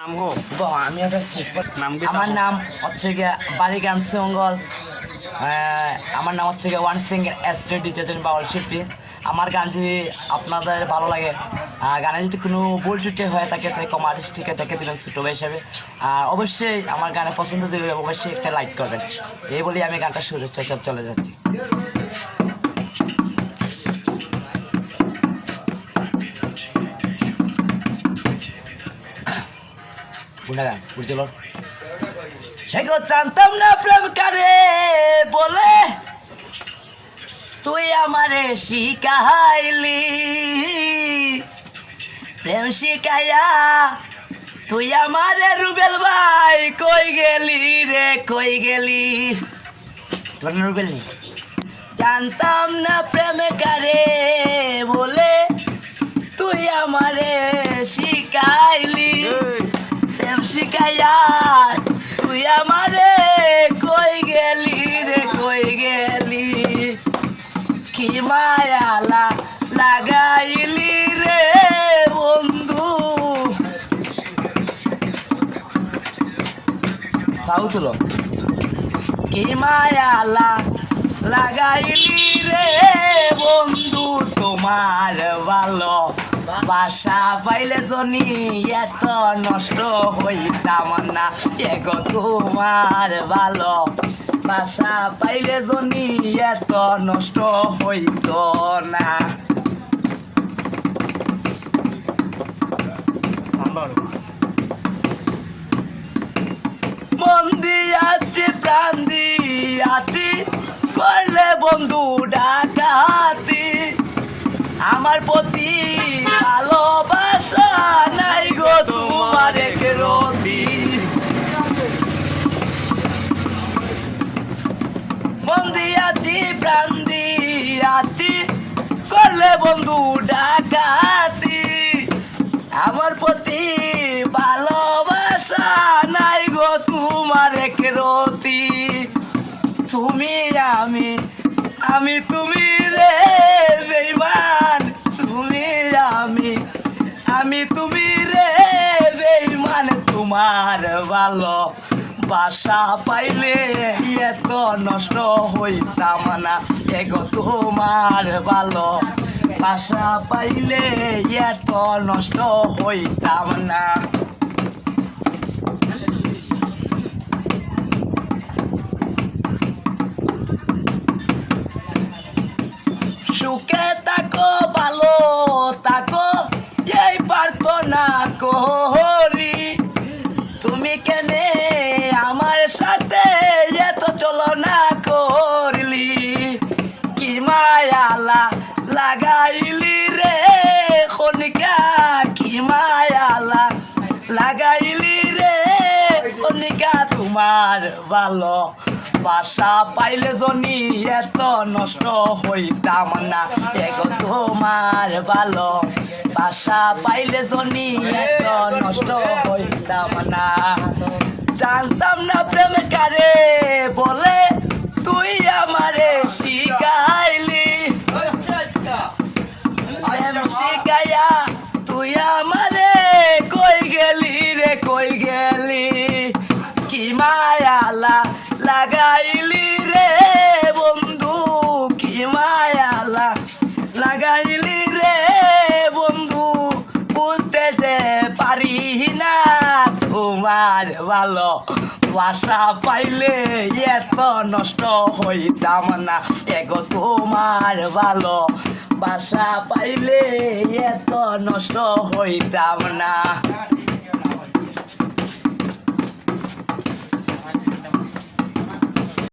নাম হো আমি একটা নাম কি আমার নাম হচ্ছে গিয়ে বাড়িগ্রাম শ্রীমঙ্গল। আমার নাম হচ্ছে গিয়ে ওয়ান সিং এসটি ডিজাইন বাউল শিল্পী। আমার গান যদি আপনাদের ভালো লাগে, গানে যদি কোনো ভুল ত্রুটি হয়ে থাকে তাই কমার্টিস্টকে দেখে দিবেন ছোটো ভাই হিসাবে। আর অবশ্যই আমার গানে পছন্দ দিবে, অবশ্যই একটা লাইক করবেন। এই বলেই আমি গানটা শুরু চলে যাচ্ছি। গুণাগান বুঝতে পার হেগো জানতাম না প্রেম কারে বলে তুই আমারে শিখাইলি, প্রেম শিখাইয়া তুই আমারে রুবেল ভাই কই গেলি রে কই গেলি। তোর না রুবেল নেই? জানতাম না প্রেম কারে বলে তুই আমারে শিখাইলি, প্রেম শিখাইয়া তুই আমারে কই গেলি রে কই গেলি। কি মায়ালা লাগাইলি রে বন্ধু। তাও তুলো। কি মায়ালা লাগাইলি রে বন্ধু, তোমার ভালো বাসা পাইলে জনি এত নষ্ট হইতাম না। এগো তোমার ভালো বাসা পাইলে জনি এত নষ্ট হইত না। মন দিয়াছি প্রাণ দিয়াছি করলে বন্ধু ডাকাতি, আমার প্রতি ভালোবাসা নাই গো তোমার রতি। মন দিয়াছি প্রাণ দিয়াছি করলে বন্ধু ডাকাতি, আমার প্রতি ভালোবাসা নাই গো তোমার রতি। তুমি আমি তুমি রে বেঈমান, তুমি আমি তুমি রে বেঈমান। তোমার ভালো বাসা পাইলে এত নষ্ট হইতাম না। এগো তোমার ভালো বাসা পাইলে এত নষ্ট হইতাম না। সুখে থাকো ভালো থাকো এই প্রার্থনা করি, তুমি কেনে আমার সাথে এত চলনা করলি। কি মায়ালা লাগাইলি রে খনিকা, কি মায়ালা লাগাইলি রে খনিকা। তোমার ভালো বাসা পাইলে জনি এত নষ্ট হইতাম না। এগো তোমার ভালো বাসা পাইলে জনি এত নষ্ট হইতাম না। জানতাম না প্রেম কারে বলে তুই আমারে শিখাইলি, প্রেম শিখাইয়া তুই আমারে কই গেলি রে কই গেলি। কি মায়ালা লাগাইলি রে বন্ধু, কি মায়ালা লাগাইলি রে বন্ধু। বুঝতে যে পারি না তোমার ভালো বাসা পাইলে এত নষ্ট হইতাম না। এগো তোমার ভালো বাসা পাইলে এত নষ্ট হইতাম না।